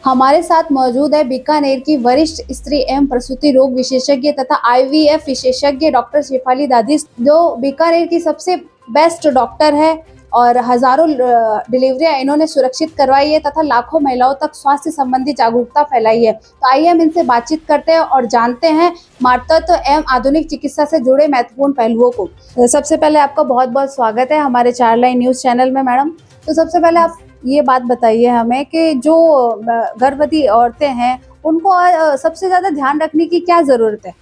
हमारे साथ मौजूद है बीकानेर की वरिष्ठ स्त्री एवं प्रसूति रोग विशेषज्ञ तथा आईवीएफ विशेषज्ञ डॉक्टर शेफाली दादी, जो बीकानेर की सबसे बेस्ट डॉक्टर है और हजारों डिलीवरियां इन्होंने सुरक्षित करवाई है तथा लाखों महिलाओं तक स्वास्थ्य संबंधी जागरूकता फैलाई है। तो आइए हम इनसे बातचीत करते हैं और जानते हैं मातृत्व एवं आधुनिक चिकित्सा से जुड़े महत्वपूर्ण पहलुओं को। सबसे पहले आपका बहुत बहुत स्वागत है हमारे 4 लाइन न्यूज चैनल में मैडम। तो सबसे पहले आप ये बात बताइए हमें कि जो गर्भवती औरतें हैं उनको सबसे ज्यादा ध्यान रखने की क्या जरूरत है?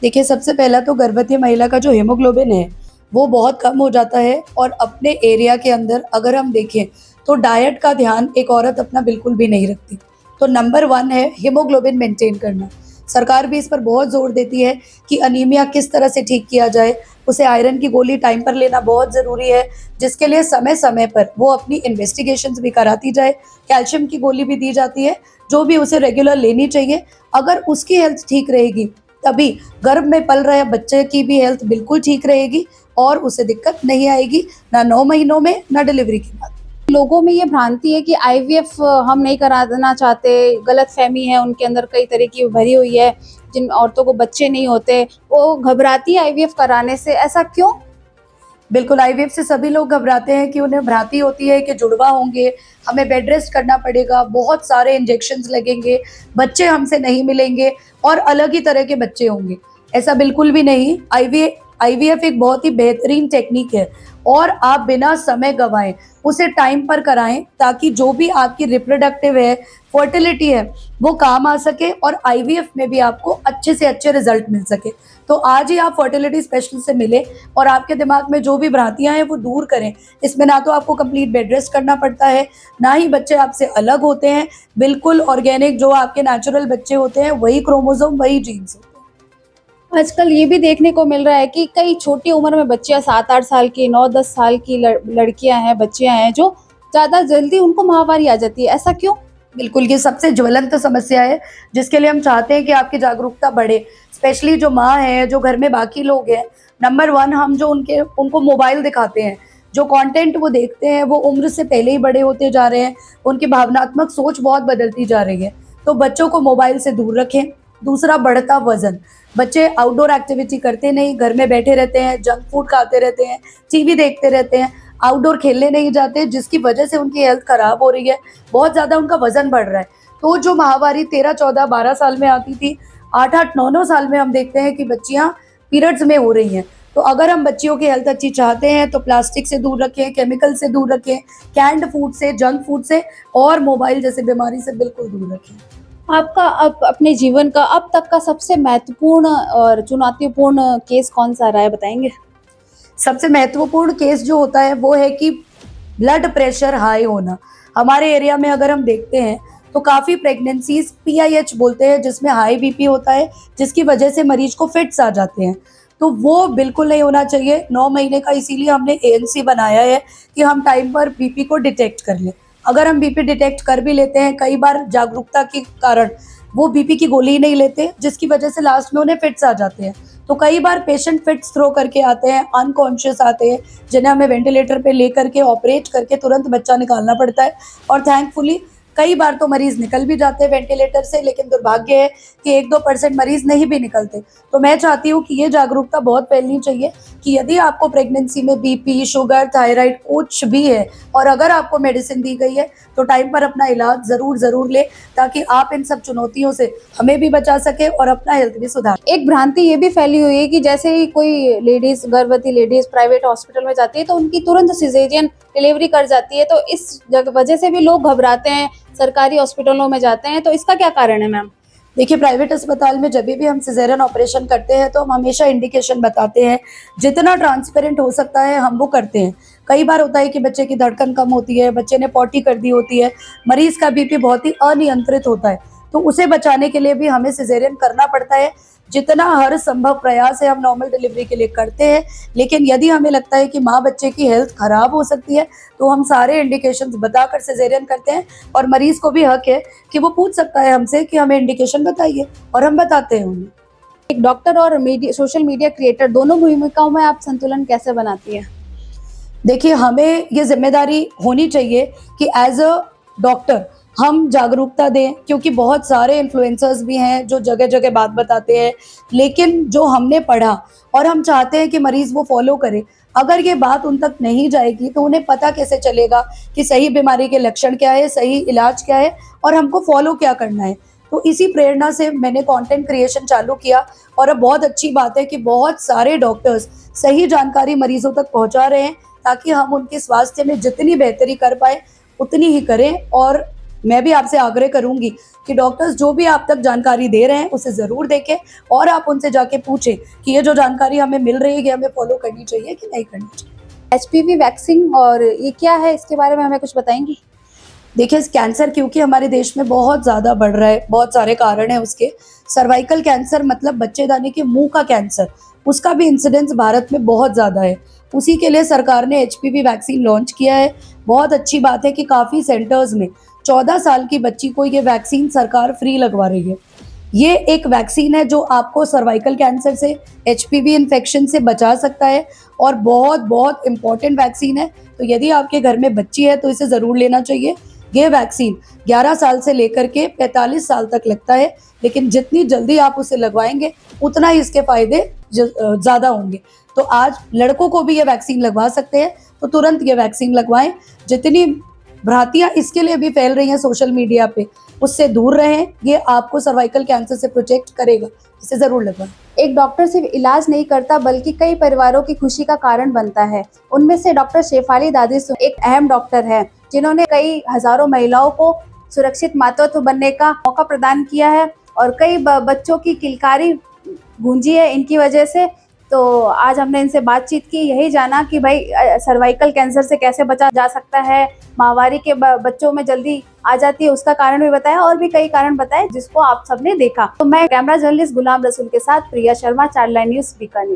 देखिए, सबसे पहला तो गर्भवती महिला का जो हीमोग्लोबिन है वो बहुत कम हो जाता है। और अपने एरिया के अंदर अगर हम देखें तो डाइट का ध्यान एक औरत अपना बिल्कुल भी नहीं रखती। तो नंबर 1 है हीमोग्लोबिन मेंटेन करना। सरकार भी इस पर बहुत जोर देती है कि अनीमिया किस तरह से ठीक किया जाए। उसे आयरन की गोली टाइम पर लेना बहुत ज़रूरी है, जिसके लिए समय समय पर वो अपनी इन्वेस्टिगेशंस भी कराती जाए। कैल्शियम की गोली भी दी जाती है, जो भी उसे रेगुलर लेनी चाहिए। अगर उसकी हेल्थ ठीक रहेगी तभी गर्भ में पल रहे बच्चे की भी हेल्थ बिल्कुल ठीक रहेगी और उसे दिक्कत नहीं आएगी, ना 9 महीनों में ना डिलीवरी के बाद। लोगों में ये भ्रांति है कि आईवीएफ हम नहीं कराना चाहते, गलत फहमी है उनके अंदर कई तरह की भरी हुई है। जिन औरतों को बच्चे नहीं होते वो घबराती है आईवीएफ कराने से, ऐसा क्यों? बिल्कुल, आईवीएफ से सभी लोग घबराते हैं कि उन्हें भ्रांति होती है कि जुड़वा होंगे, हमें बेड रेस्ट करना पड़ेगा, बहुत सारे इंजेक्शंस लगेंगे, बच्चे हमसे नहीं मिलेंगे और अलग ही तरह के बच्चे होंगे। ऐसा बिल्कुल भी नहीं। आईवीएफ एक बहुत ही बेहतरीन टेक्निक है और आप बिना समय गंवाएं उसे टाइम पर कराएं, ताकि जो भी आपकी रिप्रोडक्टिव है, फर्टिलिटी है, वो काम आ सके और आईवीएफ में भी आपको अच्छे से अच्छे रिजल्ट मिल सके। तो आज ही आप फर्टिलिटी स्पेशलिस्ट से मिले और आपके दिमाग में जो भी भ्रांतियां हैं वो दूर करें। इसमें ना तो आपको कंप्लीट बेड रेस्ट करना पड़ता है, ना ही बच्चे आपसे अलग होते हैं। बिल्कुल ऑर्गेनिक जो आपके नेचुरल बच्चे होते हैं, वही क्रोमोसोम, वही जीन्स होते हैं। आजकल ये भी देखने को मिल रहा है कि कई छोटी उम्र में बच्चियां 7-8 साल की, 9-10 साल की लड़कियां हैं, बच्चियां हैं, जो ज्यादा जल्दी उनको माहवारी आ जाती है, ऐसा क्यों? बिल्कुल, ये सबसे ज्वलंत समस्या है जिसके लिए हम चाहते हैं कि आपकी जागरूकता बढ़े। स्पेशली जो माँ है, जो घर में बाकी लोग हैं, नंबर 1 हम जो उनको मोबाइल दिखाते हैं, जो कंटेंट वो देखते हैं, वो उम्र से पहले ही बड़े होते जा रहे हैं। उनकी भावनात्मक सोच बहुत बदलती जा रही है। तो बच्चों को मोबाइल से दूर रखें। दूसरा, बढ़ता वजन। बच्चे आउटडोर एक्टिविटी करते नहीं, घर में बैठे रहते हैं, जंक फूड खाते रहते हैं, टीवी देखते रहते हैं, आउटडोर खेलने नहीं जाते, जिसकी वजह से उनकी हेल्थ खराब हो रही है, बहुत ज़्यादा उनका वजन बढ़ रहा है। तो जो माहवारी 13, 14, 12 साल में आती थी, 8, 8, 9, 9 साल में हम देखते हैं कि बच्चियां पीरियड्स में हो रही हैं। तो अगर हम बच्चियों की हेल्थ अच्छी चाहते हैं तो प्लास्टिक से दूर रखें, केमिकल से दूर रखें, कैंड फूड से, जंक फूड से और मोबाइल जैसे बीमारी से बिल्कुल दूर रखें। आपका अपने जीवन का अब तक का सबसे महत्वपूर्ण और चुनौतीपूर्ण केस कौन सा रहा है, बताएंगे? सबसे महत्वपूर्ण केस जो होता है वो है कि ब्लड प्रेशर हाई होना। हमारे एरिया में अगर हम देखते हैं तो काफ़ी प्रेगनेंसीज PIH बोलते हैं, जिसमें हाई बीपी होता है, जिसकी वजह से मरीज को फिट्स आ जाते हैं। तो वो बिल्कुल नहीं होना चाहिए 9 महीने का। इसीलिए हमने ANC बनाया है कि हम टाइम पर बीपी को डिटेक्ट कर लें। अगर हम बीपी डिटेक्ट कर भी लेते हैं, कई बार जागरूकता के कारण वो बीपी की गोली ही नहीं लेते, जिसकी वजह से लास्ट में उन्हें फिट्स आ जाते हैं। तो कई बार पेशेंट फिट्स थ्रो करके आते हैं, अनकॉन्शियस आते हैं, जिन्हें हमें वेंटिलेटर पे लेकर के ऑपरेट करके तुरंत बच्चा निकालना पड़ता है। और थैंकफुली कई बार तो मरीज निकल भी जाते हैं वेंटिलेटर से, लेकिन दुर्भाग्य है कि 1-2% मरीज नहीं भी निकलते। तो मैं चाहती हूँ कि ये जागरूकता बहुत फैलनी चाहिए कि यदि आपको प्रेगनेंसी में बीपी, शुगर, थायराइड कुछ भी है और अगर आपको मेडिसिन दी गई है तो टाइम पर अपना इलाज ज़रूर लें, ताकि आप इन सब चुनौतियों से हमें भी बचा सके और अपना हेल्थ भी सुधार। एक भ्रांति ये भी फैली हुई है कि जैसे ही कोई लेडीज, गर्भवती लेडीज प्राइवेट हॉस्पिटल में जाती है तो उनकी तुरंत सिजेरियन डिलीवरी कर जाती है, तो इस वजह से भी लोग घबराते हैं, सरकारी हॉस्पिटलों में जाते हैं। तो इसका क्या कारण है मैम? देखिए, प्राइवेट अस्पताल में जब भी हम सिजेरियन ऑपरेशन करते हैं तो हम हमेशा इंडिकेशन बताते हैं, जितना ट्रांसपेरेंट हो सकता है हम वो करते हैं। कई बार होता है कि बच्चे की धड़कन कम होती है, बच्चे ने पॉटी कर दी होती है, मरीज का बीपी बहुत ही अनियंत्रित होता है, तो उसे बचाने के लिए भी हमें सिजेरियन करना पड़ता है। जितना हर संभव प्रयास है हम नॉर्मल डिलीवरी के लिए करते हैं, लेकिन यदि हमें लगता है कि माँ बच्चे की हेल्थ खराब हो सकती है तो हम सारे इंडिकेशंस बताकर सिजेरियन करते हैं। और मरीज को भी हक है कि वो पूछ सकता है हमसे कि हमें इंडिकेशन बताइए, और हम बताते हैं उन्हें। एक डॉक्टर और सोशल मीडिया क्रिएटर, दोनों भूमिकाओं में आप संतुलन कैसे बनाती है? देखिए, हमें ये जिम्मेदारी होनी चाहिए कि एज अ डॉक्टर हम जागरूकता दें, क्योंकि बहुत सारे इन्फ्लुएंसर्स भी हैं जो जगह जगह बात बताते हैं, लेकिन जो हमने पढ़ा और हम चाहते हैं कि मरीज वो फॉलो करे, अगर ये बात उन तक नहीं जाएगी तो उन्हें पता कैसे चलेगा कि सही बीमारी के लक्षण क्या है, सही इलाज क्या है और हमको फॉलो क्या करना है। तो इसी प्रेरणा से मैंने कंटेंट क्रिएशन चालू किया और अब बहुत अच्छी बात है कि बहुत सारे डॉक्टर्स सही जानकारी मरीजों तक पहुंचा रहे हैं, ताकि हम उनके स्वास्थ्य में जितनी बेहतरी कर पाए उतनी ही करें। और मैं भी आपसे आग्रह करूंगी कि डॉक्टर्स जो भी आप तक जानकारी दे रहे हैं उसे ज़रूर देखें और आप उनसे जाके पूछें कि ये जो जानकारी हमें मिल रही है कि हमें फॉलो करनी चाहिए कि नहीं करनी चाहिए। एचपीवी वैक्सीन और ये क्या है, इसके बारे में हमें कुछ बताएंगी? देखिए, कैंसर क्योंकि हमारे देश में बहुत ज़्यादा बढ़ रहा है, बहुत सारे कारण हैं उसके। सर्वाइकल कैंसर मतलब बच्चेदानी के मुंह का कैंसर, उसका भी इंसिडेंस भारत में बहुत ज़्यादा है। उसी के लिए सरकार ने एचपीवी वैक्सीन लॉन्च किया है। बहुत अच्छी बात है कि काफ़ी सेंटर्स में 14 साल की बच्ची को ये वैक्सीन सरकार फ्री लगवा रही है। ये एक वैक्सीन है जो आपको सर्वाइकल कैंसर से, एचपीवी इन्फेक्शन से बचा सकता है और बहुत बहुत इम्पॉर्टेंट वैक्सीन है। तो यदि आपके घर में बच्ची है तो इसे ज़रूर लेना चाहिए। ये वैक्सीन 11 साल से लेकर के 45 साल तक लगता है, लेकिन जितनी जल्दी आप उसे लगवाएंगे उतना ही इसके फायदे ज़्यादा होंगे। तो आज लड़कों को भी ये वैक्सीन लगवा सकते हैं, तो तुरंत ये वैक्सीन लगवाएं। जितनी भ्रांतियां इसके लिए भी फैल रही हैं सोशल मीडिया पे, उससे दूर रहें। ये आपको सर्वाइकल कैंसर से प्रोटेक्ट करेगा, इसे ज़रूर लगवाएं। एक डॉक्टर सिर्फ इलाज नहीं करता बल्कि कई परिवारों की खुशी का कारण बनता है। उनमें से डॉक्टर शेफाली दादी एक अहम डॉक्टर है, जिन्होंने कई हजारों महिलाओं को सुरक्षित मातृत्व बनने का मौका प्रदान किया है और कई बच्चों की किलकारी गूंजी है इनकी वजह से। तो आज हमने इनसे बातचीत की, यही जाना कि भाई सर्वाइकल कैंसर से कैसे बचा जा सकता है, माहवारी के बच्चों में जल्दी आ जाती है उसका कारण भी बताया और भी कई कारण बताए जिसको आप सबने देखा। तो मैं कैमरा जर्नलिस्ट गुलाम रसूल के साथ प्रिया शर्मा, चाइल्डलाइन न्यूज़ बीकानेर।